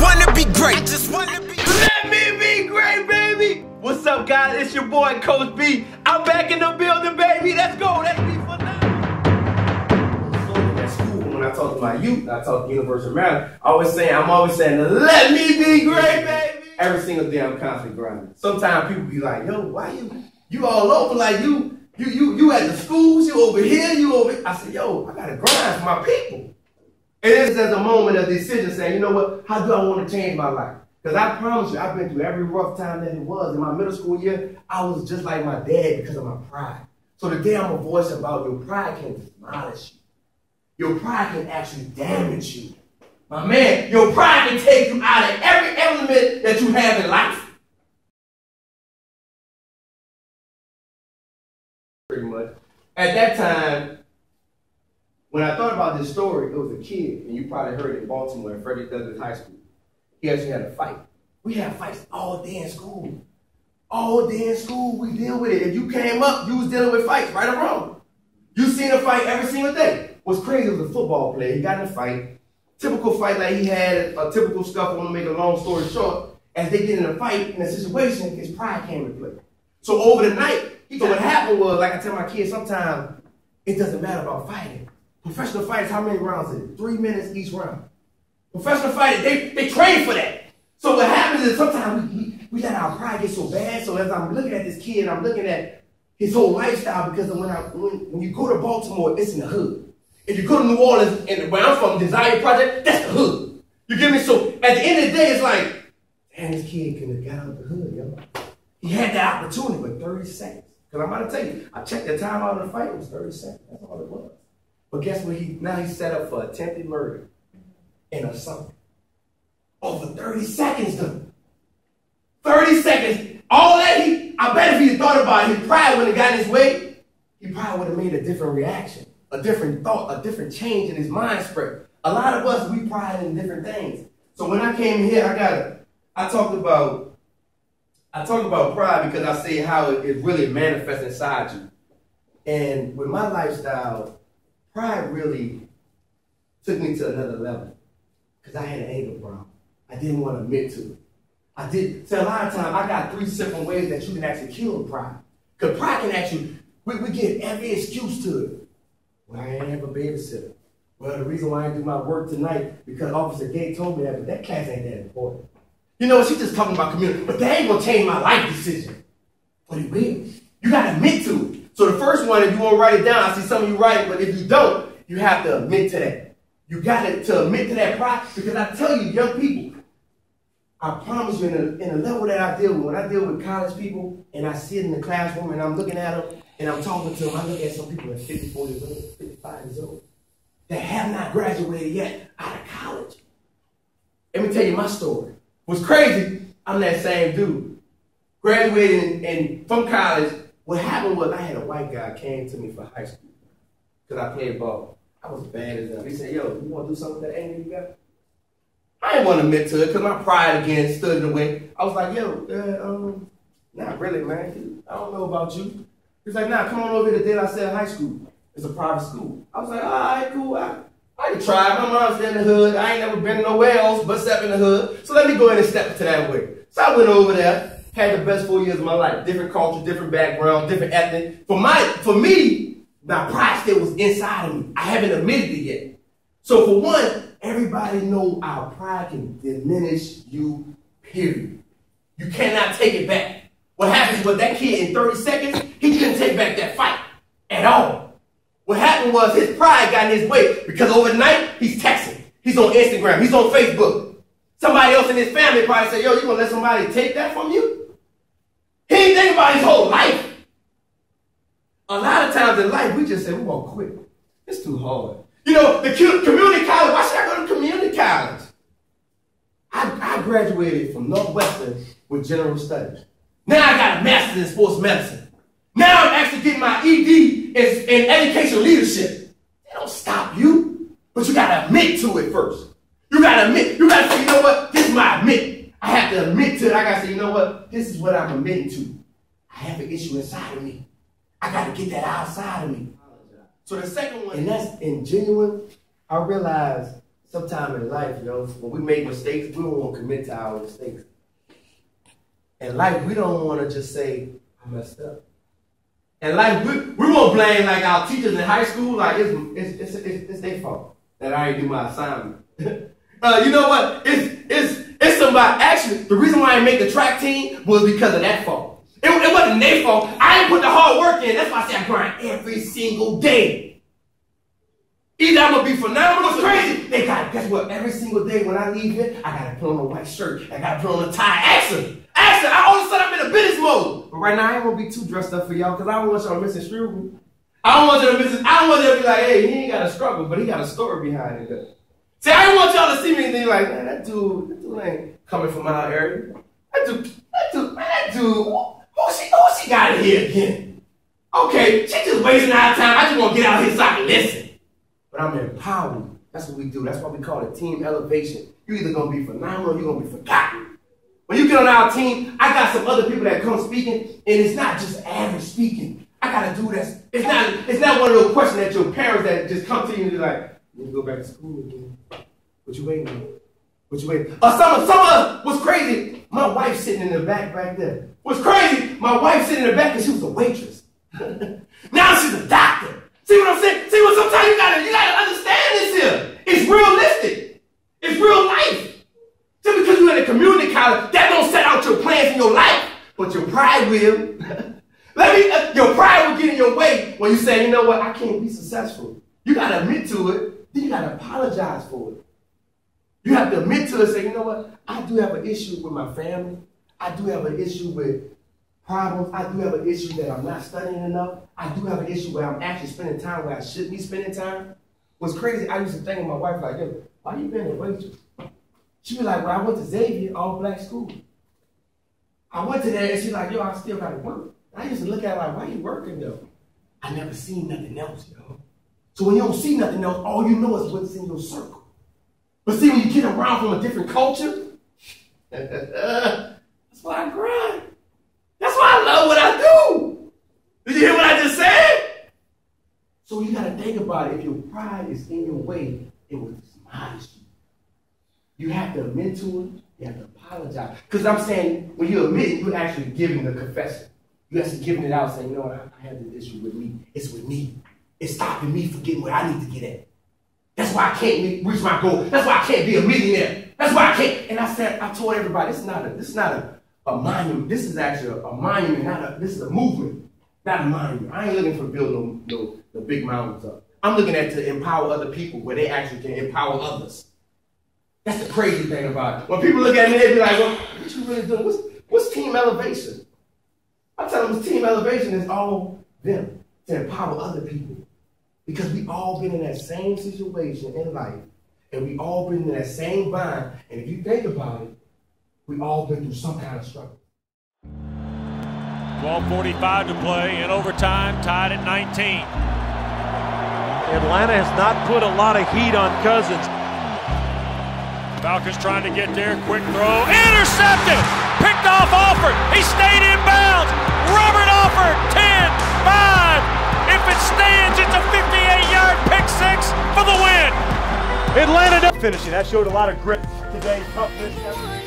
wanna be great. I just wanna be great. Let me be great, baby. What's up, guys? It's your boy, Coach B. I'm back in the building, baby. Let's go. Let's be for now. At school, when I talk to my youth, I talk to University of Maryland, I'm always saying, let me be great, baby. Every single day, I'm constantly grinding. Sometimes people be like, yo, why you all over? Like you at the schools, you over here, you over here. I said, yo, I gotta grind for my people. And it's at the moment of decision saying, you know what, how do I want to change my life? Because I promise you, I've been through every rough time that it was. In my middle school year, I was just like my dad because of my pride. So today I'm a voice about your pride can demolish you. Your pride can actually damage you. My man, your pride can take you out of every element that you have in life. Pretty much. At that time, when I thought about this story, it was a kid, and you probably heard it in Baltimore at Frederick Douglass High School. He actually had a fight. We had fights all day in school. All day in school, we deal with it. If you came up, you was dealing with fights, right or wrong. You seen a fight every single day. What's crazy was a football player. He got in a fight. Typical fight like he had, a typical scuffle, to make a long story short. As they get in a fight, in a situation, his pride came into play. So over the night, so what happened was, like I tell my kids, sometimes it doesn't matter about fighting. Professional fighters, how many rounds is it? 3 minutes each round. Professional fighters, they train for that. So what happens is sometimes we let our pride get so bad. So as I'm looking at this kid, I'm looking at his whole lifestyle, because when you go to Baltimore, it's in the hood. If you go to New Orleans, and where I'm from, Desire Project, that's the hood. You get me? So at the end of the day, it's like, damn, this kid could have got out of the hood, yo. He had that opportunity for 30 seconds. Because I'm about to tell you, I checked the time out of the fight, it was 30 seconds. That's all it was. But guess what? Now he's set up for attempted murder and assault. Over 30 seconds, though. 30 seconds. All that I bet if he thought about it, his pride when it got in his way, he probably would have made a different reaction, a different thought, a different change in his mind spread. A lot of us, we pride in different things. So when I came here, I talked about pride because I see how it really manifests inside you. And with my lifestyle, pride really took me to another level because I had an anger problem. I didn't want to admit to it. So a lot of times, I got 3 simple ways that you can actually kill pride. Because pride can actually, we get every excuse to it. Well, I ain't have a babysitter. Well, the reason why I do my work tonight, because Officer Gay told me that, but that class ain't that important. You know, she's just talking about community, but that ain't going to change my life decision. But it will. You got to admit to it. So the first one, if you want to write it down, I see some of you write it, but if you don't, you have to admit to that. You got to admit to that pride, because I tell you, young people, I promise you, in a level that I deal with, when I deal with college people, and I sit in the classroom and I'm looking at them, and I'm talking to them, I look at some people that's 54 years old, 55 years old, that have not graduated yet out of college. Let me tell you my story. What's crazy, I'm that same dude. Graduated and from college, what happened was I had a white guy came to me for high school because I played ball. I was bad as hell. He said, yo, you want to do something with that anger you got? I didn't want to admit to it because my pride again stood in the way. I was like, yo, not really, man. I don't know about you. He's like, nah, come on over here to De La Salle High School. It's a private school. I was like, all right, cool. I can try. My mom's in the hood. I ain't never been nowhere else but step in the hood. So let me go ahead and step into that way. So I went over there, had the best 4 years of my life. Different culture, different background, different ethnic. For me, my pride still was inside of me. I haven't admitted it yet. So for one, everybody know our pride can diminish you, period. You cannot take it back. What happens was that kid in 30 seconds, he couldn't take back that fight at all. What happened was his pride got in his way because overnight, he's texting. He's on Instagram. He's on Facebook. Somebody else in his family probably said, yo, you gonna let somebody take that from you? He didn't think about his whole life. A lot of times in life, we just say, we're gonna quit. It's too hard. You know, the community college, why should I go to community college? I graduated from Northwestern with general studies. Now I got a master's in sports medicine. Now I'm actually getting my ED in educational leadership. They don't stop you, but you gotta admit to it first. You gotta admit, you gotta say, you know what, this is my admit. I have to admit to it. I gotta say, you know what, this is what I'm admitting to. I have an issue inside of me. I gotta get that outside of me. So the second one, and that's in genuine, I realized sometime in life, when we make mistakes, we don't want to commit to our mistakes. In life, we don't want to just say, I messed up. In life, we won't blame like our teachers in high school, like it's their fault that I didn't do my assignment. You know what? It's somebody, actually, the reason why I didn't make the track team was because of that fault. It wasn't their fault. I didn't put the hard work in. That's why I say I grind every single day. Either I'm going to be phenomenal or crazy. They got it. Guess what? Every single day when I leave here, I got to put on a white shirt. I got to put on a tie. Action. All of a sudden I'm in a business mode. But right now I ain't going to be too dressed up for y'all because I don't want y'all to miss it. I don't want you to be like, hey, he ain't got a struggle, but he got a story behind it. See, I don't want y'all to see me and be like, man, that dude ain't coming from our area. That dude, who she got in here again? Okay, she just wasting our time. I just want to get out here so I can listen. But I'm empowered. That's what we do. That's why we call it team elevation. You're either going to be phenomenal or you're going to be forgotten. When you get on our team, I got some other people that come speaking, and it's not just average speaking. I got to do this. It's not one of those questions that your parents that just come to you and be like, you need to go back to school again. What you waiting on? What you waiting? Some was crazy. My wife sitting in the back there. What's crazy? My wife sitting in the back because she was a waitress. Now she's a doctor. See what I'm saying? See what sometimes you gotta understand this here. It's realistic. It's real life. Just because you're in a community college, that don't set out your plans in your life, but your pride will. Your pride will get in your way when you say, you know what, I can't be successful. You gotta admit to it, then you gotta apologize for it. You have to admit to it and say, you know what, I do have an issue with my family. I do have an issue with problems. I do have an issue that I'm not studying enough. I do have an issue where I'm actually spending time where I shouldn't be spending time. What's crazy, I used to think of my wife like, yo, why you being a waitress? She'd be like, well, I went to Xavier, all-black school. I went to there and she's like, yo, I still got to work. I used to look at her like, why you working though? I never seen nothing else, yo. So when you don't see nothing else, all you know is what's in your circle. But see, when you get around from a different culture, that's why I grind. That's why I love what I do. Did you hear what I just said? So you got to think about it. If your pride is in your way, it will demolish you. You have to admit to it. You have to apologize. Because I'm saying, when you admit, you're actually giving the confession. You're actually giving it out, saying, you know what, I have this issue with me. It's with me. It's stopping me from getting where I need to get at. That's why I can't reach my goal. That's why I can't be a millionaire. That's why I can't. And I told everybody, this is not a monument. This is actually a monument. This is a movement, not a monument. I ain't looking for building no big mountains up. I'm looking at to empower other people where they actually can empower others. That's the crazy thing about it. When people look at me, they be like, well, what you really doing? What's team elevation? I tell them team elevation is all them to empower other people. Because we all been in that same situation in life, and we all been in that same bind, and if you think about it, we all been through some kind of struggle. 12:45 to play in overtime, tied at 19. Atlanta has not put a lot of heat on Cousins. Falcons trying to get there, quick throw, intercepted! Picked off Alford, he stayed in bounds! Robert Alford, 10, 5, if it stands, it's a 58-yard pick six for the win! Atlanta finishing, that showed a lot of grit today, toughness.